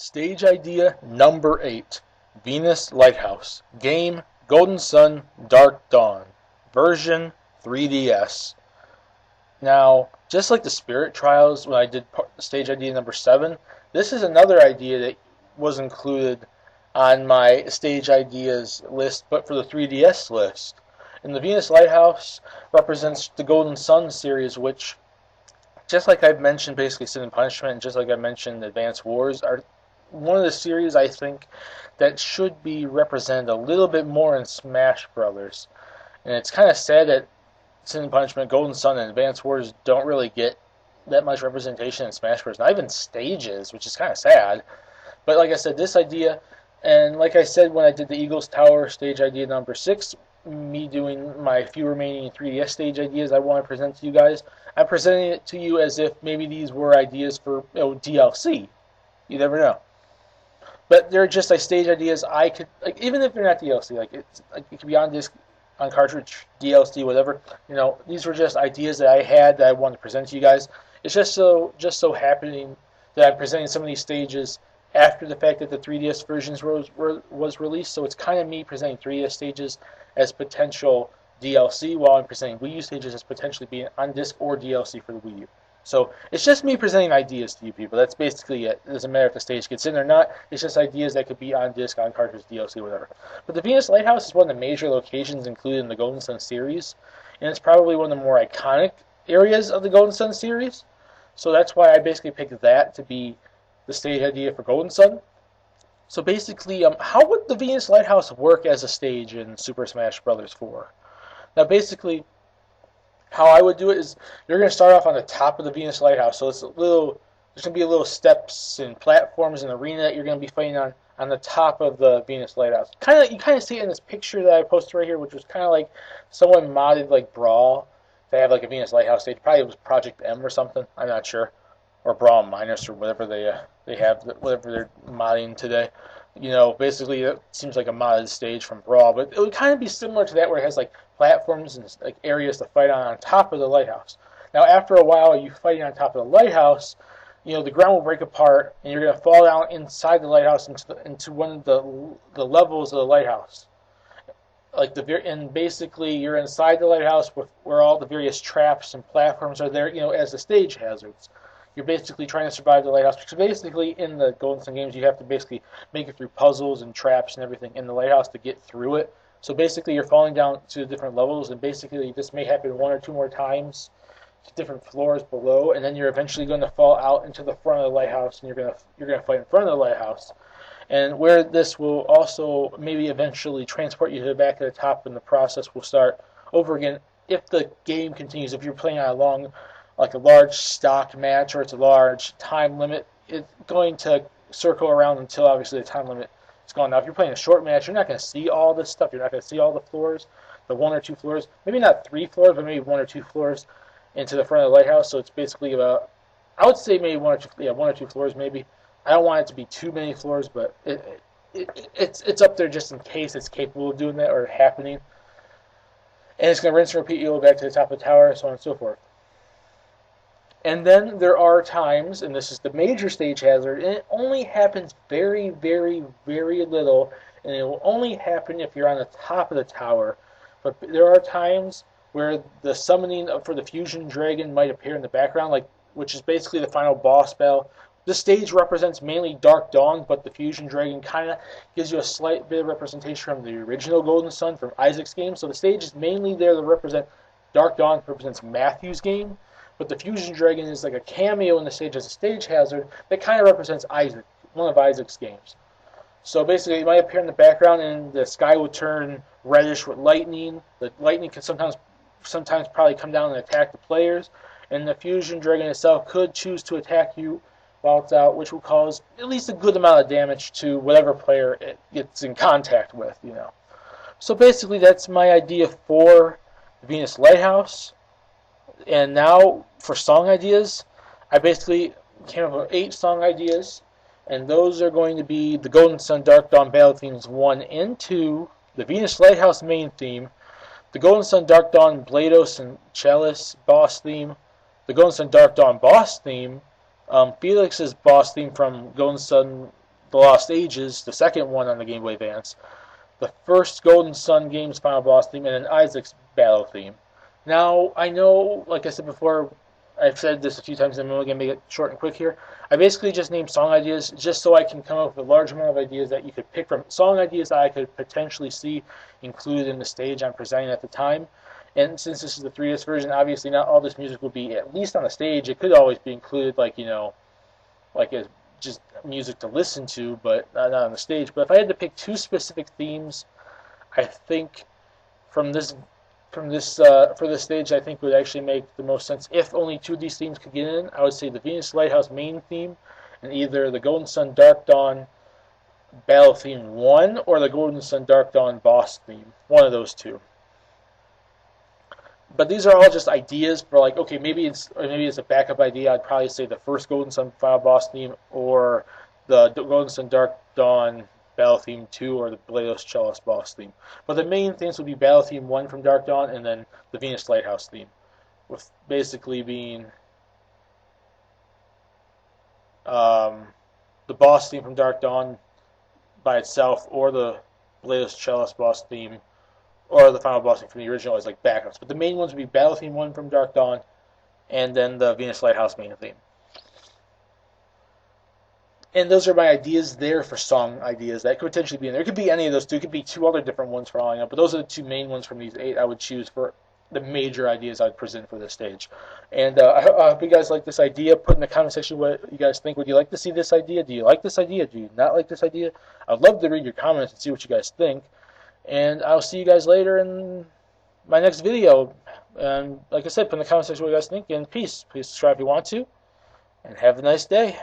Stage idea number 8, Venus Lighthouse. Game, Golden Sun, Dark Dawn. Version, 3DS. Now, just like the Spirit Trials when I did stage idea number 7, this is another idea that was included on my stage ideas list, but for the 3DS list. And the Venus Lighthouse represents the Golden Sun series, which, just like I've mentioned basically Sin and Punishment, and just like I mentioned Advance Wars, are one of the series I think that should be represented a little bit more in Smash Brothers. And it's kind of sad that Sin and Punishment, Golden Sun, and Advance Wars don't really get that much representation in Smash Bros. Not even stages, which is kind of sad. But like I said, this idea, and like I said when I did the Eagles Tower stage idea number 6, me doing my few remaining 3DS stage ideas I want to present to you guys, I'm presenting it to you as if maybe these were ideas for DLC. You never know. But they're just like stage ideas I could, like, even if they're not DLC, like it could be on disc, on cartridge, DLC, whatever. These were just ideas that I had that I wanted to present to you guys. It's just so happening that I'm presenting some of these stages after the fact that the 3DS versions was released. So it's kind of me presenting 3DS stages as potential DLC, while I'm presenting Wii U stages as potentially being on disc or DLC for the Wii U. So it's just me presenting ideas to you people. That's basically it. It doesn't matter if the stage gets in or not. It's just ideas that could be on disc, on cartridge, DLC, whatever. But the Venus Lighthouse is one of the major locations included in the Golden Sun series, and it's probably one of the more iconic areas of the Golden Sun series. So that's why I basically picked that to be the stage idea for Golden Sun. So basically, how would the Venus Lighthouse work as a stage in Super Smash Bros. 4? Now basically, how I would do it is you're going to start off on the top of the Venus Lighthouse. So there's going to be little steps and platforms and arena that you're going to be fighting on the top of the Venus Lighthouse. You kind of see it in this picture that I posted right here, which was kind of like someone modded like Brawl. They have like a Venus Lighthouse stage. Probably it was Project M or something. I'm not sure. Or Brawl Minus or whatever they have, whatever they're modding today. Basically it seems like a modded stage from Brawl, but it would kind of be similar to that, where it has like platforms and like areas to fight on top of the lighthouse. Now, after a while, you fighting on top of the lighthouse, the ground will break apart, and you're going to fall down inside the lighthouse into one of the levels of the lighthouse. And basically, you're inside the lighthouse where all the various traps and platforms are there, as the stage hazards. You're basically trying to survive the lighthouse, because basically in the Golden Sun games you have to basically make it through puzzles and traps and everything in the lighthouse to get through it. So basically you're falling down to different levels, and basically this may happen one or two more times to different floors below, and then you're eventually going to fall out into the front of the lighthouse, and you're going to fight in front of the lighthouse. And where this will also maybe eventually transport you to the back of the top, and the process will start over again if the game continues. If you're playing on a large stock match, or it's a large time limit, it's going to circle around until obviously the time limit is gone. Now, if you're playing a short match, you're not going to see all this stuff. You're not going to see all the floors, the one or two floors, maybe not 3 floors, but maybe 1 or 2 floors into the front of the lighthouse. So it's basically about, I would say maybe 1 or 2 floors maybe. I don't want it to be too many floors, but it's up there just in case it's capable of doing that or happening. And it's going to rinse and repeat. You go back to the top of the tower, so on and so forth. And then there are times, and this is the major stage hazard, and it only happens very, very, very little, and it will only happen if you're on the top of the tower. But there are times where the summoning for the Fusion Dragon might appear in the background, which is basically the final boss battle. This stage represents mainly Dark Dawn, but the Fusion Dragon kind of gives you a slight bit of representation from the original Golden Sun from Isaac's game. So the stage is mainly there to represent Dark Dawn, represents Matthew's game. But the Fusion Dragon is like a cameo in the stage as a stage hazard that kind of represents Isaac, one of Isaac's games. So basically, it might appear in the background, and the sky will turn reddish with lightning. The lightning can sometimes probably come down and attack the players, and the Fusion Dragon itself could choose to attack you while it's out, which will cause at least a good amount of damage to whatever player it gets in contact with. So basically, that's my idea for the Venus Lighthouse. And now, for song ideas, I basically came up with 8 song ideas, and those are going to be the Golden Sun Dark Dawn Battle Themes 1 and 2, the Venus Lighthouse main theme, the Golden Sun Dark Dawn Blados and Chalice boss theme, the Golden Sun Dark Dawn boss theme, Felix's boss theme from Golden Sun The Lost Ages, the second one on the Game Boy Advance, the first Golden Sun game's final boss theme, and then Isaac's battle theme. Now, I know, like I said before, I've said this a few times, and I'm only going to make it short and quick here. I basically just named song ideas just so I can come up with a large amount of ideas that you could pick from. Song ideas that I could potentially see included in the stage I'm presenting at the time. And since this is the 3DS version, obviously not all this music will be at least on the stage. It could always be included, like, like a, just music to listen to, but not on the stage. But if I had to pick two specific themes, I think from this for this stage, I think would actually make the most sense. If only two of these themes could get in, I would say the Venus Lighthouse main theme, and either the Golden Sun Dark Dawn Battle Theme 1 or the Golden Sun Dark Dawn Boss theme. One of those two. But these are all just ideas for, like, okay, maybe it's a backup idea. I'd probably say the first Golden Sun Final Boss theme or the Golden Sun Dark Dawn Battle Theme 2 or the Lighthouse Chalice Boss theme. But the main themes would be Battle Theme 1 from Dark Dawn and then the Venus Lighthouse theme, with basically being the boss theme from Dark Dawn by itself, or the Lighthouse Chalice Boss theme, or the final boss theme from the original as like backups. But the main ones would be Battle Theme 1 from Dark Dawn and then the Venus Lighthouse main theme. And those are my ideas there for song ideas that could potentially be in there. It could be any of those two. It could be two other different ones for all I know. But those are the two main ones from these 8 I would choose for the major ideas I'd present for this stage. And I hope you guys like this idea. Put in the comment section what you guys think. Would you like to see this idea? Do you like this idea? Do you not like this idea? I'd love to read your comments and see what you guys think. And I'll see you guys later in my next video. And like I said, put in the comment section what you guys think. And peace. Please subscribe if you want to. And have a nice day.